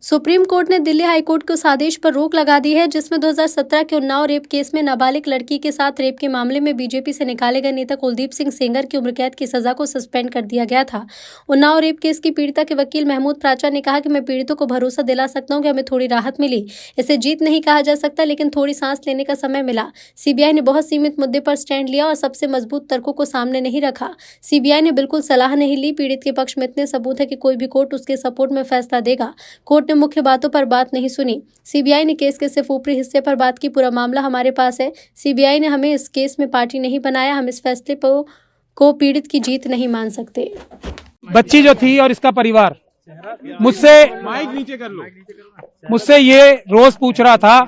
Supreme court ने Delhi high court के उस आदेश पर रोक लगा दी है जिसमें 2017 के उन्नाव रेप केस में नाबालिग लड़की के साथ रेप के मामले में बीजेपी से निकाले गए नेता कुलदीप सिंह सेंगर की उम्र कैद की सजा को सस्पेंड कर दिया गया था। उन्नाव रेप केस की पीड़िता के वकील महमूद प्राचा ने कहा कि मैं पीड़ितों को भरोसा दिला सकता हूं कि हमें थोड़ी राहत मिली। इसे जीत नहीं कहा जा सकता, लेकिन थोड़ी सांस लेने का समय मिला। सीबीआई ने बहुत सीमित मुद्दे पर स्टैंड लिया और सबसे मजबूत तर्कों को सामने नहीं रखा। सीबीआई ने बिल्कुल सलाह नहीं ली। पीड़ित के पक्ष में इतने सबूत है कि कोई भी कोर्ट उसके सपोर्ट में फैसला देगा। कोर्ट ने मुख्य बातों पर बात नहीं सुनी। सीबीआई ने केस के सिर्फ ऊपरी हिस्से पर बात की। पूरा मामला हमारे पास है। सीबीआई ने हमें इस केस में पार्टी नहीं बनाया। हम इस फैसले को पीड़ित की जीत नहीं मान सकते। बच्ची जो थी और इसका परिवार मुझसे ये रोज पूछ रहा था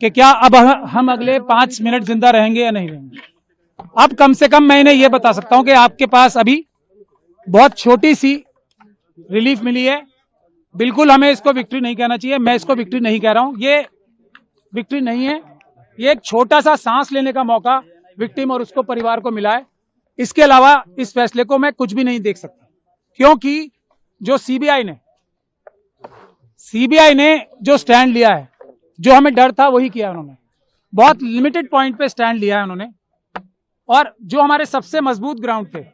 कि क्या अब हम अगले 5 मिनट जिंदा रहेंगे या नहीं रहेंगे। अब कम से कम मैं इन्हें ये बता सकता हूं कि आपके पास अभी बहुत छोटी सी रिलीफ मिली है। बिल्कुल हमें इसको विक्ट्री नहीं कहना चाहिए। मैं इसको विक्ट्री नहीं कह रहा हूं, ये विक्ट्री नहीं है। ये एक छोटा सा सांस लेने का मौका विक्टिम और उसको परिवार को मिला है। इसके अलावा इस फैसले को मैं कुछ भी नहीं देख सकता, क्योंकि जो सीबीआई ने जो स्टैंड लिया है, जो हमें डर था वही किया उन्होंने। बहुत लिमिटेड पॉइंट पे स्टैंड लिया है उन्होंने, और जो हमारे सबसे मजबूत ग्राउंड थे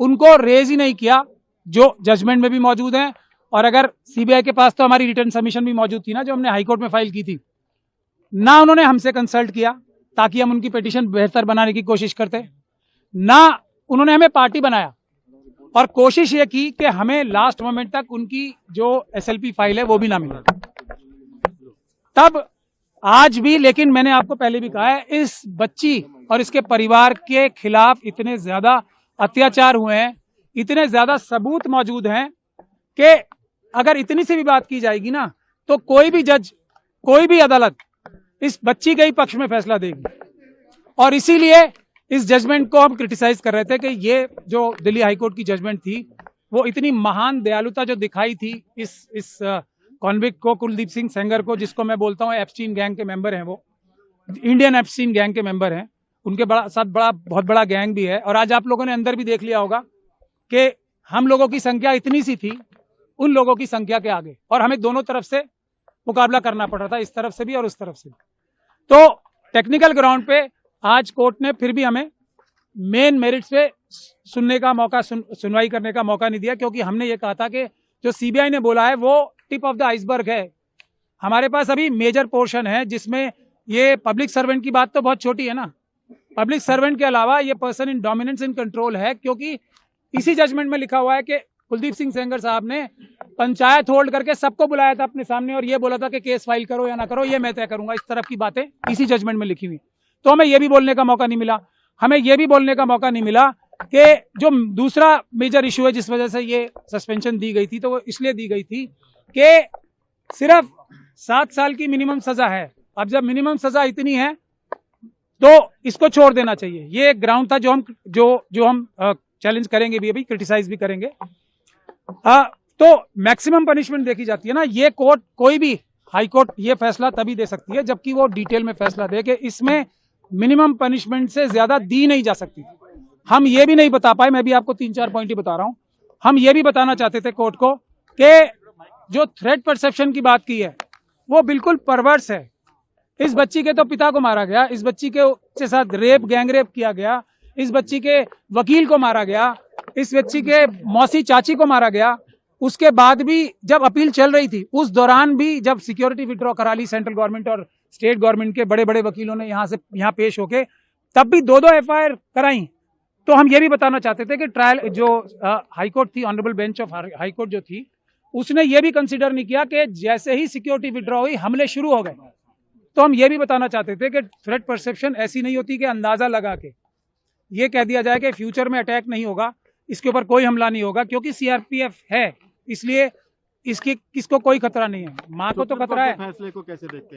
उनको रेज ही नहीं किया, जो जजमेंट में भी मौजूद हैं। और अगर सीबीआई के पास तो हमारी रिटर्न सबमिशन भी मौजूद थी ना, जो हमने हाईकोर्ट में फाइल की थी, ना उन्होंने हमसे कंसल्ट किया ताकि हम उनकी पिटीशन बेहतर बनाने की कोशिश करते, ना उन्होंने हमें पार्टी बनाया और कोशिश ये की कि हमें लास्ट मोमेंट तक उनकी जो एसएलपी फाइल है वो भी ना मिले। तब आज भी, लेकिन मैंने आपको पहले भी कहा है, इस बच्ची और इसके परिवार के खिलाफ इतने ज्यादा अत्याचार हुए हैं, इतने ज्यादा सबूत मौजूद हैं कि अगर इतनी सी भी बात की जाएगी ना, तो कोई भी जज, कोई भी अदालत इस बच्ची के ही पक्ष में फैसला देगी। और इसीलिए इस जजमेंट को हम क्रिटिसाइज कर रहे थे कि ये जो दिल्ली हाईकोर्ट की जजमेंट थी, वो इतनी महान दयालुता जो दिखाई थी इस कॉन्विक्ट को, कुलदीप सिंह सेंगर को, जिसको मैं बोलता हूँ एप्स्टीन गैंग के मेंबर हैं, वो इंडियन एप्स्टीन गैंग के मेंबर हैं। उनके बहुत बड़ा गैंग भी है। और आज आप लोगों ने अंदर भी देख लिया होगा कि हम लोगों की संख्या इतनी सी थी उन लोगों की संख्या के आगे, और हमें दोनों तरफ से मुकाबला करना पड़ रहा था, इस तरफ से भी और उस तरफ से भी। तो टेक्निकल ग्राउंड पे आज कोर्ट ने फिर भी हमें मेन मेरिट्स पे सुनने का मौका, सुनवाई करने का मौका नहीं दिया, क्योंकि हमने ये कहा था कि जो सीबीआई ने बोला है वो टिप ऑफ द आइसबर्ग है। हमारे पास अभी मेजर पोर्शन है, जिसमें ये पब्लिक सर्वेंट की बात तो बहुत छोटी है ना। पब्लिक सर्वेंट के अलावा ये person in dominance in control है, क्योंकि इसी जजमेंट में लिखा हुआ है कि कुलदीप सिंह सेंगर साहब ने पंचायत होल्ड करके सबको बुलाया था अपने सामने और ये बोला था कि केस फाइल करो या ना करो, ये मैं तय करूंगा। इस तरफ की बातें इसी जजमेंट में लिखी हुई। तो हमें ये भी बोलने का मौका नहीं मिला। हमें ये भी बोलने का मौका नहीं मिला कि जो दूसरा मेजर इशू है जिस वजह से ये सस्पेंशन दी गई थी, तो वो इसलिए दी गई थी कि सिर्फ 7 साल की मिनिमम सजा है। अब जब मिनिमम सजा इतनी है तो इसको छोड़ देना चाहिए। ये एक ग्राउंड था जो हम चैलेंज करेंगे भी, अभी क्रिटिसाइज भी करेंगे। तो मैक्सिमम पनिशमेंट देखी जाती है ना। ये कोर्ट, कोई भी हाई कोर्ट ये फैसला तभी दे सकती है जबकि वो डिटेल में फैसला दे कि इसमें मिनिमम पनिशमेंट से ज्यादा दी नहीं जा सकती। हम ये भी नहीं बता पाए, मैं भी आपको 3-4 पॉइंट ही बता रहा हूं। हम ये भी बताना चाहते थे कोर्ट को कि जो थ्रेट परसेप्शन की बात की है वो बिल्कुल परवर्स है। इस बच्ची के तो पिता को मारा गया, इस बच्ची के साथ गैंग रेप किया गया, इस बच्ची के वकील को मारा गया, इस बच्ची के मौसी चाची को मारा गया। उसके बाद भी जब अपील चल रही थी, उस दौरान भी जब सिक्योरिटी विड्रॉ करा ली सेंट्रल गवर्नमेंट और स्टेट गवर्नमेंट के बड़े बड़े वकीलों ने यहाँ पेश होके, तब भी 2-2 एफआईआर कराई। तो हम ये भी बताना चाहते थे कि ट्रायल जो हाईकोर्ट थी, ऑनरेबल बेंच ऑफ हाईकोर्ट जो थी, उसने ये भी कंसिडर नहीं किया कि जैसे ही सिक्योरिटी विड्रॉ हुई हमले शुरू हो गए। तो हम ये भी बताना चाहते थे कि थ्रेट परसेप्शन ऐसी नहीं होती कि अंदाजा लगा के ये कह दिया जाए कि फ्यूचर में अटैक नहीं होगा, इसके ऊपर कोई हमला नहीं होगा, क्योंकि सीआरपीएफ है, इसलिए इसको कोई खतरा नहीं है। माँ को तो खतरा है। फैसले को कैसे देखते हैं?